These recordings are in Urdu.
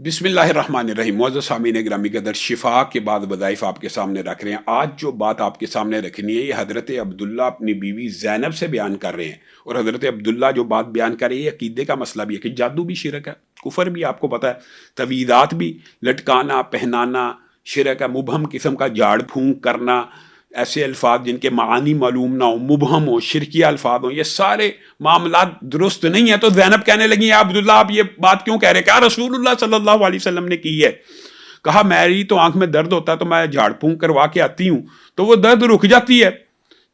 بسم اللہ الرحمن الرحیم۔ معزز سامعین گرامی قدر، شفا کے بعد وظائف آپ کے سامنے رکھ رہے ہیں۔ آج جو بات آپ کے سامنے رکھنی ہے یہ حضرت عبداللہ اپنی بیوی زینب سے بیان کر رہے ہیں، اور حضرت عبداللہ جو بات بیان کر رہے ہیں یہ عقیدے کا مسئلہ بھی ہے کہ جادو بھی شرک ہے، کفر بھی آپ کو پتہ ہے، تویدات بھی، لٹکانا پہنانا شرک ہے، مبہم قسم کا جھاڑ پھونک کرنا، ایسے الفاظ جن کے معانی معلوم نہ ہو، مبہم ہو، شرکیہ الفاظ ہوں، یہ سارے معاملات درست نہیں ہیں۔ تو زینب کہنے لگی یا عبداللہ آپ یہ بات کیوں کہہ رہے؟ کہا رسول اللہ صلی اللہ علیہ وسلم نے کی ہے۔ کہا میری تو آنکھ میں درد ہوتا ہے تو میں جھاڑ پھونک کروا کے آتی ہوں تو وہ درد رک جاتی ہے۔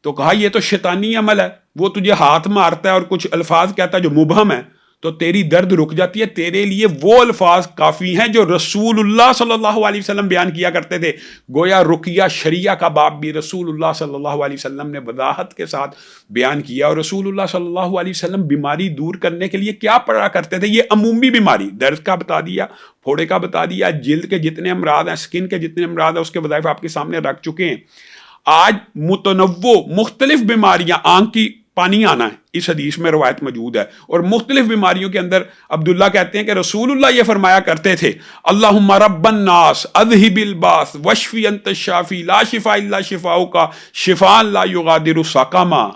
تو کہا یہ تو شیطانی عمل ہے، وہ تجھے ہاتھ مارتا ہے اور کچھ الفاظ کہتا ہے جو مبہم ہے تو تیری درد رک جاتی ہے، تیرے لیے وہ الفاظ کافی ہیں جو رسول اللہ صلی اللہ علیہ وسلم بیان کیا کرتے تھے۔ گویا رقیہ شریعہ کا باب بھی رسول اللہ صلی اللہ علیہ وسلم نے وضاحت کے ساتھ بیان کیا، اور رسول اللہ صلی اللہ علیہ وسلم بیماری دور کرنے کے لیے کیا پڑھا کرتے تھے؟ یہ عمومی بیماری، درد کا بتا دیا، پھوڑے کا بتا دیا، جلد کے جتنے امراض ہیں، سکن کے جتنے امراض ہیں، اس کے وظائف آپ کے سامنے رکھ چکے ہیں۔ آج متنوع مختلف بیماریاں، آنکھ کی پانی آنا ہے، اس حدیث میں روایت موجود ہے، اور مختلف بیماریوں کے اندر عبداللہ کہتے ہیں کہ رسول اللہ یہ فرمایا کرتے تھے اللہم رب الناس اذہب الباس واشفی انت الشافی لا شفاء الا شفاؤک شفاء لا یغادر سقما۔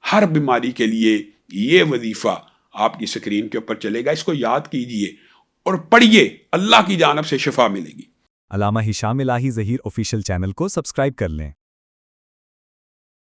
ہر بیماری کے لیے یہ وظیفہ آپ کی سکرین کے اوپر چلے گا، اس کو یاد کیجئے اور پڑھیے، اللہ کی جانب سے شفا ملے گی۔ علامہ ہشام الہی ظہیر آفیشیل چینل کو سبسکرائب کر لیں۔